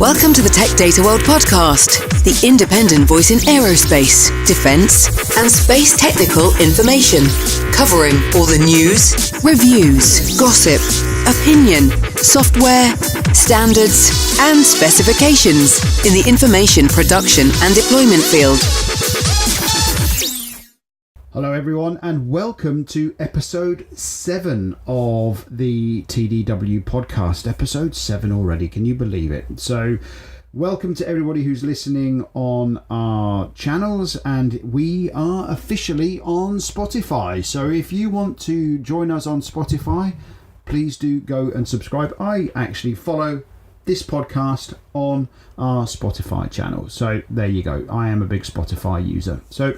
Welcome to the Tech Data World podcast, the independent voice in aerospace, defense, and space technical information, covering all the news, reviews, gossip, opinion, software, standards, and specifications in the information production and deployment field. Hello everyone, and welcome to episode 7 of the TDW podcast. Episode 7 already, can you believe it? So welcome to everybody who's listening on our channels, and we are officially on Spotify. So if you want to join us on Spotify, please do go and subscribe. I actually follow this podcast on our Spotify channel. So there you go. I am a big Spotify user. So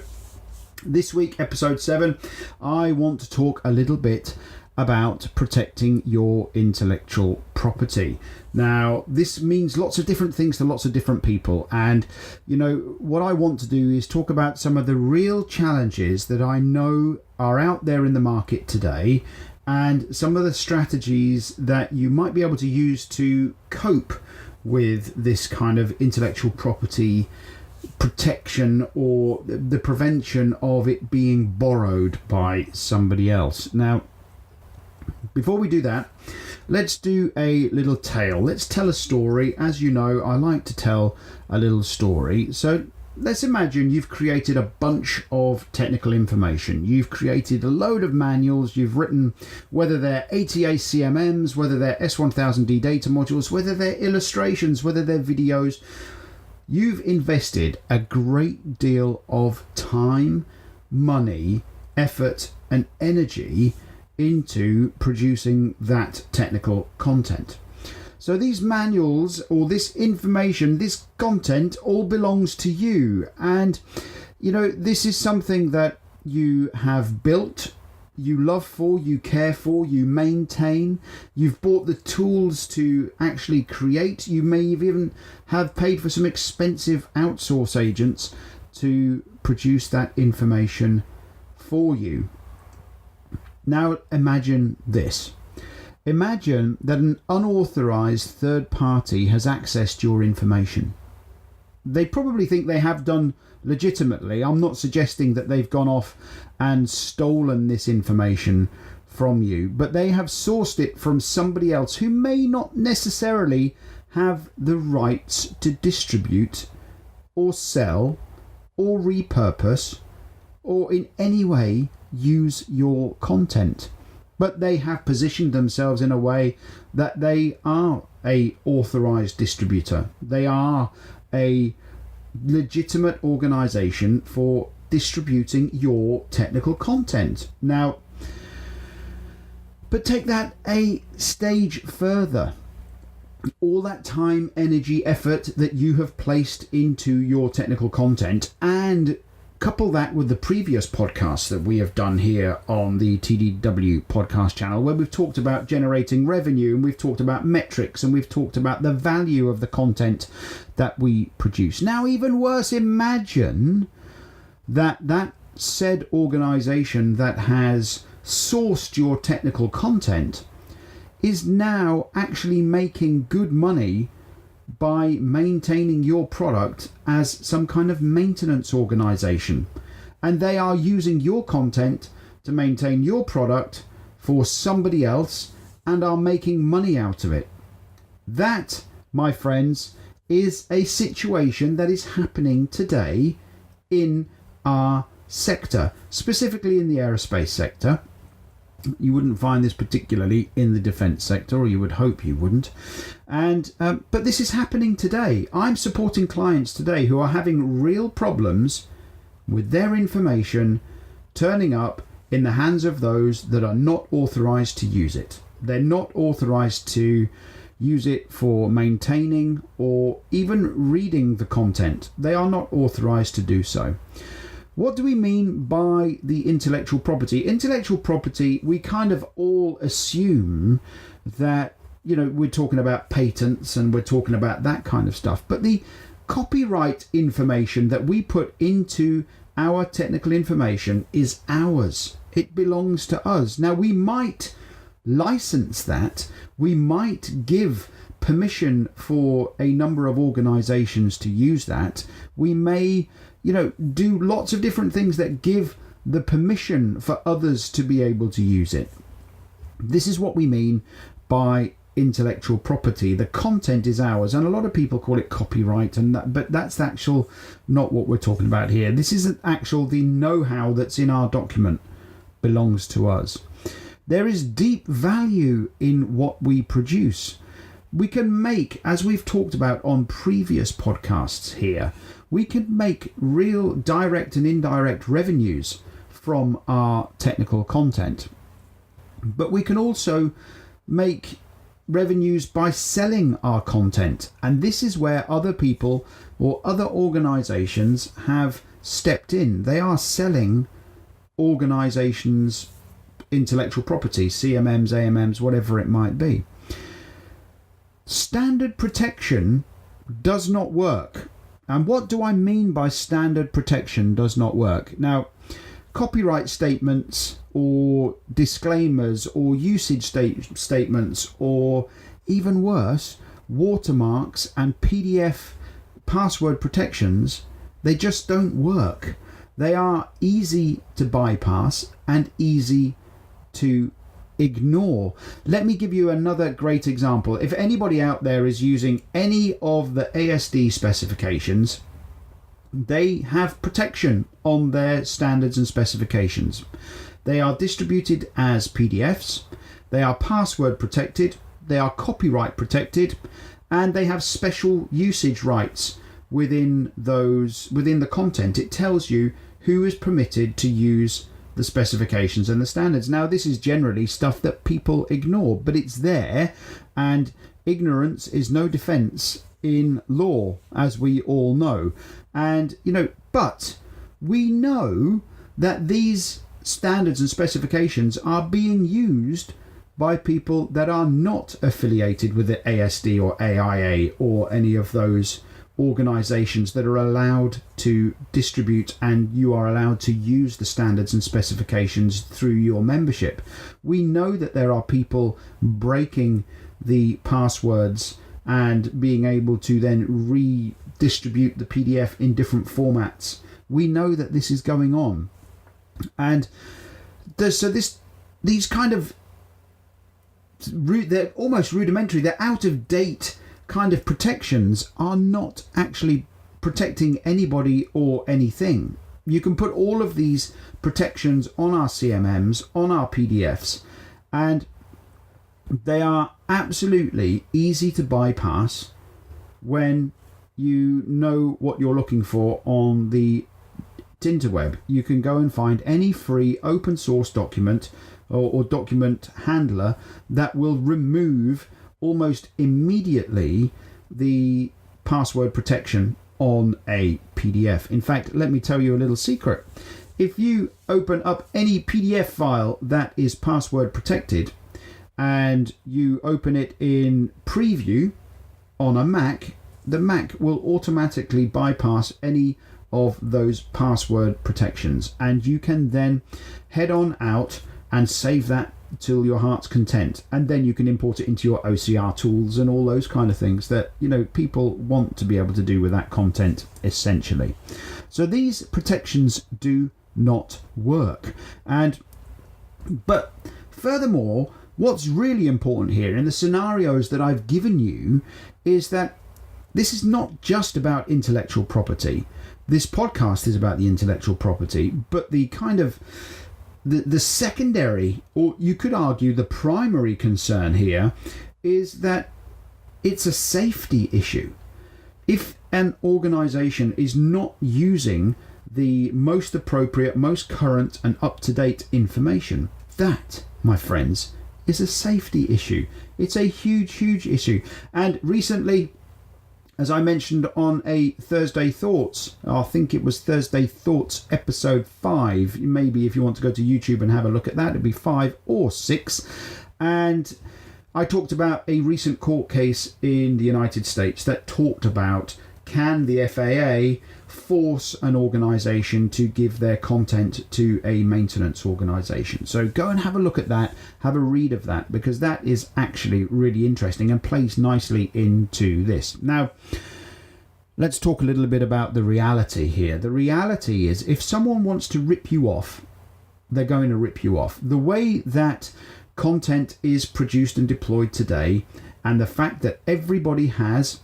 this week, episode 7, I want to talk a little bit about protecting your intellectual property. Now, this means lots of different things to lots of different people. And, you know, what I want to do is talk about some of the real challenges that I know are out there in the market today, and some of the strategies that you might be able to use to cope with this kind of intellectual property protection, or the prevention of it being borrowed by somebody else. Now, before we do that, let's do a little tale. Let's tell a story. As you know, I like to tell a little story. So let's imagine you've created a bunch of technical information. You've created a load of manuals. You've written, whether they're ATA CMMs, whether they're S1000D data modules, whether they're illustrations, whether they're videos. You've invested a great deal of time, money, effort, and energy into producing that technical content. So these manuals, or this information, this content, all belongs to you. And, you know, this is something that you have built, you love for, you care for, you maintain. You've bought the tools to actually create. You may even have paid for some expensive outsource agents to produce that information for you. Now imagine this. Imagine that an unauthorized third party has accessed your information. They probably think they have done legitimately. I'm not suggesting that they've gone off and stolen this information from you, but they have sourced it from somebody else who may not necessarily have the rights to distribute or sell or repurpose or in any way use your content. But they have positioned themselves in a way that they are a authorized distributor. They are a legitimate organization for distributing your technical content. Now, but take that a stage further. All that time, energy, effort that you have placed into your technical content, and couple that with the previous podcasts that we have done here on the TDW podcast channel, where we've talked about generating revenue, and we've talked about metrics, and we've talked about the value of the content that we produce. Now, even worse, imagine that said organization that has sourced your technical content is now actually making good money by maintaining your product as some kind of maintenance organization, and they are using your content to maintain your product for somebody else and are making money out of it. That, my friends, is a situation that is happening today in our sector, specifically in the aerospace sector. You wouldn't find this particularly in the defense sector, or you would hope you wouldn't. And but this is happening today. I'm supporting clients today who are having real problems with their information turning up in the hands of those that are not authorized to use it. They're not authorized to use it for maintaining or even reading the content. They are not authorized to do so. What do we mean by the intellectual property? Intellectual property, we kind of all assume that, you know, we're talking about patents and we're talking about that kind of stuff. But the copyright information that we put into our technical information is ours. It belongs to us. Now, we might license that. We might give permission for a number of organizations to use that, we may, do lots of different things that give the permission for others to be able to use it. This is what we mean by intellectual property. The content is ours, and a lot of people call it copyright, but that's not what we're talking about here. This isn't the know-how that's in our document belongs to us. There is deep value in what we produce. We can make, as we've talked about on previous podcasts here, we can make real direct and indirect revenues from our technical content. But we can also make revenues by selling our content. And this is where other people or other organizations have stepped in. They are selling organizations' intellectual property, CMMs, AMMs, whatever it might be. Standard protection does not work. And what do I mean by standard protection does not work? Now, copyright statements or disclaimers or usage statements, or even worse, watermarks and PDF password protections, they just don't work. They are easy to bypass and easy to ignore. Let me give you another great example. If anybody out there is using any of the ASD specifications, they have protection on their standards and specifications. They are distributed as PDFs, they are password protected, they are copyright protected, and they have special usage rights within the content. It tells you who is permitted to use the specifications and the standards. Now, this is generally stuff that people ignore, but it's there, and ignorance is no defense in law, as we all know. And, but we know that these standards and specifications are being used by people that are not affiliated with the ASD or AIA or any of those organizations that are allowed to distribute, and you are allowed to use the standards and specifications through your membership. We know that there are people breaking the passwords and being able to then redistribute the PDF in different formats. We know that this is going on. And these kind of, they're almost rudimentary, they're out of date kind of protections are not actually protecting anybody or anything. You can put all of these protections on our CMMs, on our PDFs, and they are absolutely easy to bypass when you know what you're looking for on the interweb. You can go and find any free open source document or document handler that will remove almost immediately the password protection on a PDF. In fact, let me tell you a little secret. If you open up any PDF file that is password protected and you open it in preview on a Mac, the Mac will automatically bypass any of those password protections, and you can then head on out and save that till your heart's content, and then you can import it into your OCR tools and all those kind of things that people want to be able to do with that content, essentially. So these protections do not work. But furthermore, what's really important here in the scenarios that I've given you is that this is not just about intellectual property. This podcast is about the intellectual property, but the kind of the secondary, or you could argue the primary concern here, is that it's a safety issue. If an organization is not using the most appropriate, most current and up-to-date information, that, my friends, is a safety issue. It's a huge, huge issue. And recently, as I mentioned on a Thursday Thoughts, I think it was Thursday Thoughts episode 5. Maybe if you want to go to YouTube and have a look at that, it'd be 5 or 6. And I talked about a recent court case in the United States that talked about can the FAA force an organisation to give their content to a maintenance organisation? So go and have a look at that, have a read of that, because that is actually really interesting and plays nicely into this. Now, let's talk a little bit about the reality here. The reality is, if someone wants to rip you off, they're going to rip you off. The way that content is produced and deployed today, and the fact that everybody has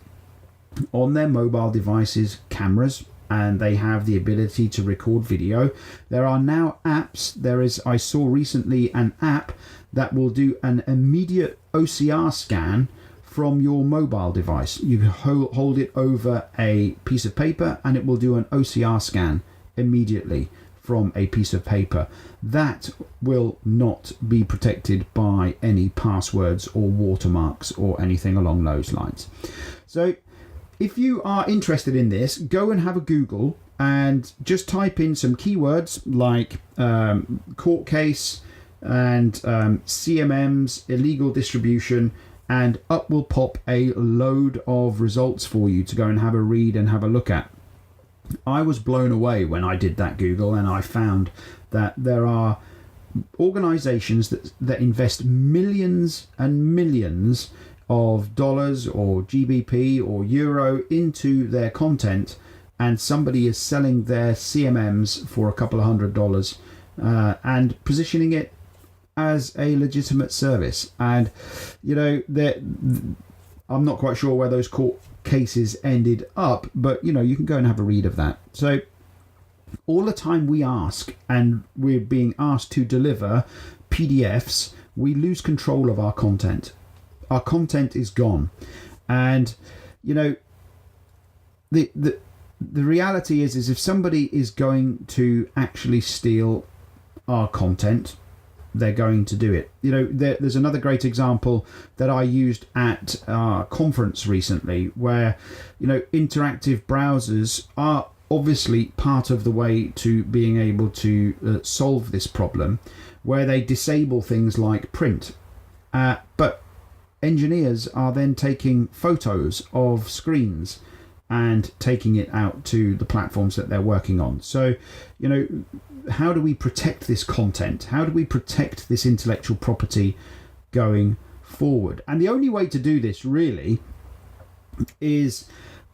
on their mobile devices cameras, and they have the ability to record video. There are now apps. I saw recently an app that will do an immediate OCR scan from your mobile device. You hold it over a piece of paper and it will do an OCR scan immediately from a piece of paper. That will not be protected by any passwords or watermarks or anything along those lines. So if you are interested in this, go and have a Google and just type in some keywords like court case and CMMs, illegal distribution, and up will pop a load of results for you to go and have a read and have a look at. I was blown away when I did that Google, and I found that there are organizations that invest millions and millions of dollars or GBP or euro into their content, and somebody is selling their CMMs for a couple of $100 and positioning it as a legitimate service. And I'm not quite sure where those court cases ended up, but you can go and have a read of that. So all the time we ask, and we're being asked to deliver PDFs, we lose control of our content. Our content is gone. And the reality is if somebody is going to actually steal our content, they're going to do it. There's another great example that I used at our conference recently, where interactive browsers are obviously part of the way to being able to solve this problem, where they disable things like print, but engineers are then taking photos of screens and taking it out to the platforms that they're working on. So how do we protect this content? How do we protect this intellectual property going forward? And the only way to do this really is,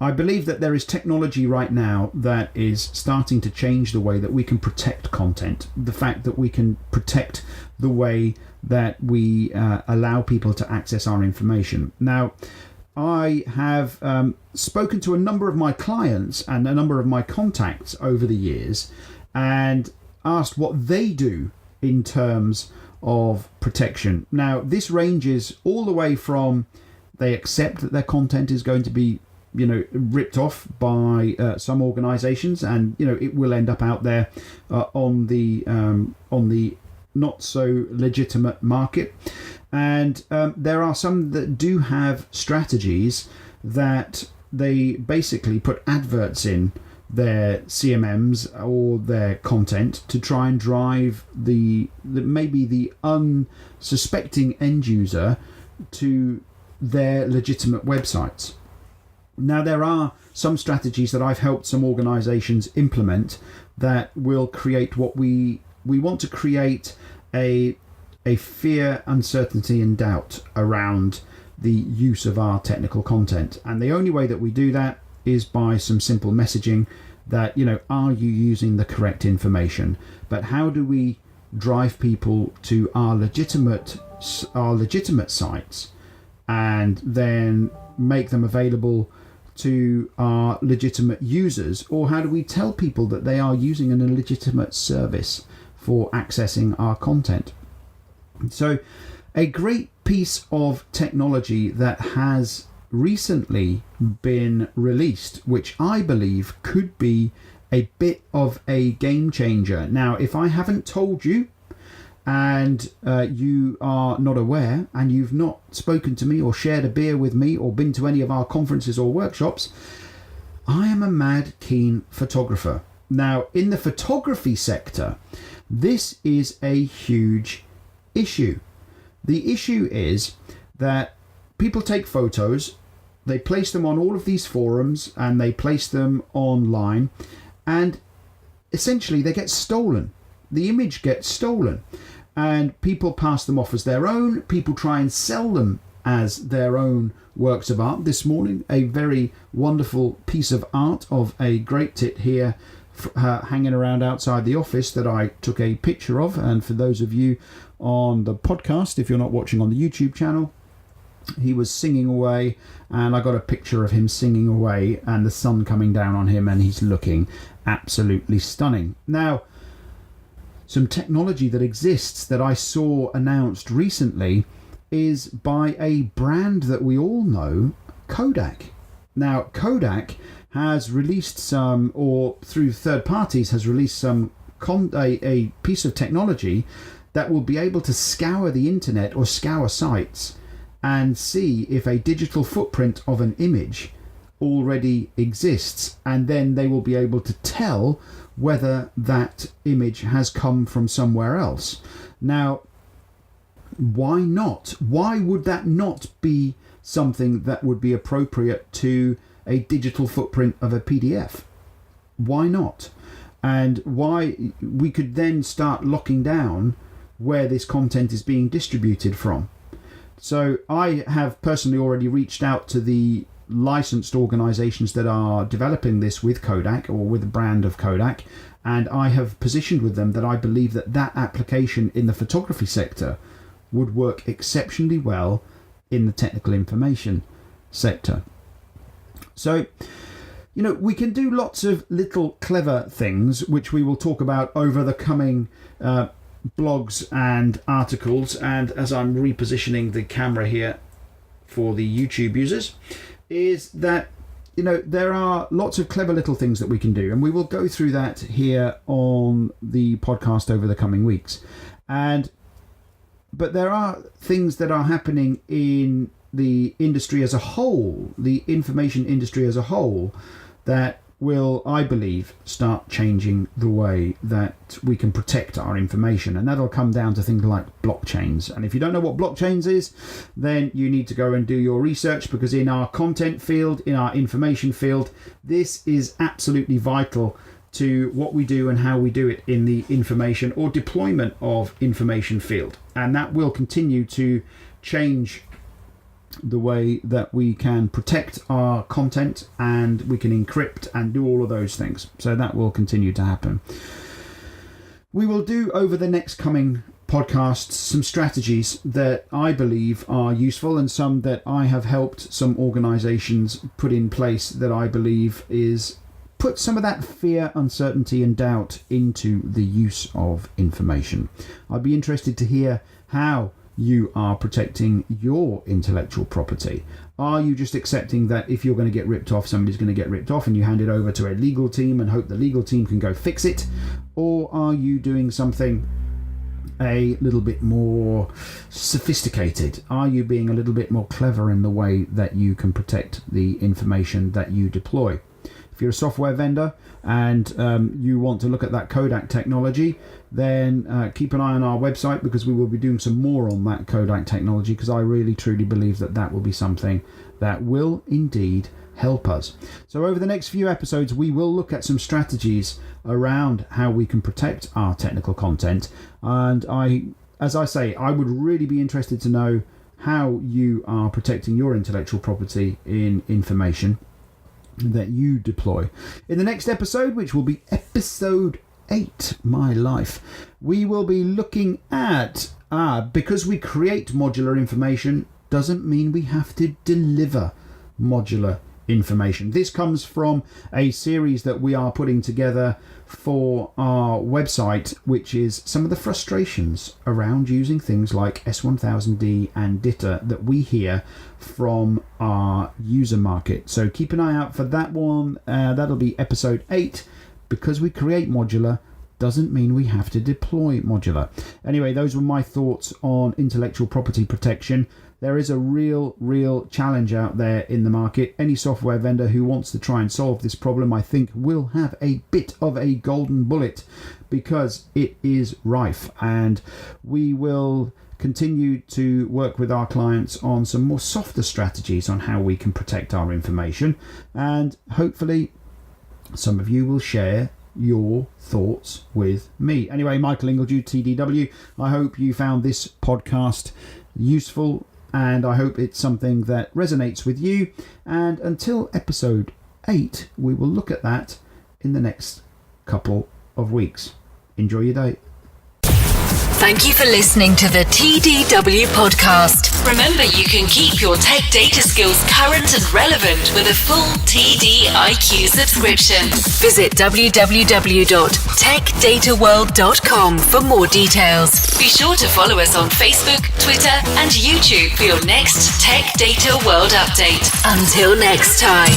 I believe that there is technology right now that is starting to change the way that we can protect content. The fact that we can protect the way that we allow people to access our information. Now, I have spoken to a number of my clients and a number of my contacts over the years and asked what they do in terms of protection. Now, this ranges all the way from they accept that their content is going to be ripped off by some organizations, and it will end up out there on the not so legitimate market. And there are some that do have strategies that they basically put adverts in their CMMs or their content to try and drive maybe the unsuspecting end user to their legitimate websites. Now, there are some strategies that I've helped some organizations implement that will create what we want to create a fear, uncertainty and doubt around the use of our technical content. And the only way that we do that is by some simple messaging that, are you using the correct information? But how do we drive people to our legitimate sites and then make them available to our legitimate users? Or how do we tell people that they are using an illegitimate service for accessing our content? So a great piece of technology that has recently been released, which I believe could be a bit of a game changer. Now, if I haven't told you and you are not aware and you've not spoken to me or shared a beer with me or been to any of our conferences or workshops, I am a mad keen photographer. Now, in the photography sector, this is a huge issue. The issue is that people take photos they place them on all of these forums and they place them online, and essentially they get stolen. The image gets stolen, and people pass them off as their own. People try and sell them as their own works of art. This morning, a very wonderful piece of art of a great tit here hanging around outside the office that I took a picture of. And for those of you on the podcast, if you're not watching on the YouTube channel, he was singing away, and I got a picture of him singing away and the sun coming down on him, and he's looking absolutely stunning. Now, some technology that exists that I saw announced recently is by a brand that we all know, Kodak. Now, Kodak has released some, or through third parties has released some a piece of technology that will be able to scour the internet or scour sites and see if a digital footprint of an image already exists, and then they will be able to tell whether that image has come from somewhere else. Now, why not? Why would that not be something that would be appropriate to a digital footprint of a PDF? Why not? And why we could then start locking down where this content is being distributed from. So I have personally already reached out to the licensed organizations that are developing this with Kodak, or with the brand of Kodak, and I have positioned with them that I believe that that application in the photography sector would work exceptionally well in the technical information sector. So, you know, we can do lots of little clever things, which we will talk about over the coming blogs and articles. And as I'm repositioning the camera here for the YouTube users, is that, you know, there are lots of clever little things that we can do, and we will go through that here on the podcast over the coming weeks. But there are things that are happening in the industry as a whole, the information industry as a whole, that will, I believe, start changing the way that we can protect our information. And that'll come down to things like blockchains. And if you don't know what blockchains is, then you need to go and do your research, because in our content field, in our information field, this is absolutely vital to what we do and how we do it in the information or deployment of information field. And that will continue to change the way that we can protect our content, and we can encrypt and do all of those things. So that will continue to happen. We will do over the next coming podcasts some strategies that I believe are useful, and some that I have helped some organizations put in place that I believe is put some of that fear, uncertainty and doubt into the use of information. I'd be interested to hear how you are protecting your intellectual property. Are you just accepting that if you're going to get ripped off, somebody's going to get ripped off, and you hand it over to a legal team and hope the legal team can go fix it? Or are you doing something a little bit more sophisticated? Are you being a little bit more clever in the way that you can protect the information that you deploy? If you're a software vendor and you want to look at that Kodak technology, then keep an eye on our website, because we will be doing some more on that Kodak technology, because I really truly believe that that will be something that will indeed help us. So over the next few episodes, we will look at some strategies around how we can protect our technical content. And as I say, I would really be interested to know how you are protecting your intellectual property in information that you deploy. In the next episode, which will be episode 8, my life, we will be looking at because we create modular information doesn't mean we have to deliver modular information. This comes from a series that we are putting together for our website, which is some of the frustrations around using things like S1000D and DITA that we hear from our user market. So keep an eye out for that one. That'll be episode 8. Because we create modular doesn't mean we have to deploy modular. Anyway, those were my thoughts on intellectual property protection. There is a real challenge out there in the market. Any software vendor who wants to try and solve this problem, I think, will have a bit of a golden bullet. because it is rife, and we will continue to work with our clients on some more softer strategies on how we can protect our information, and hopefully some of you will share your thoughts with me. Anyway, Michael Ingledew, TDW, I hope you found this podcast useful, and I hope it's something that resonates with you. And until episode 8, we will look at that in the next couple of weeks. Enjoy your day. Thank you for listening to the TDW podcast. Remember, you can keep your tech data skills current and relevant with a full TDIQ subscription. Visit www.techdataworld.com for more details. Be sure to follow us on Facebook, Twitter, and YouTube for your next Tech Data World update. Until next time.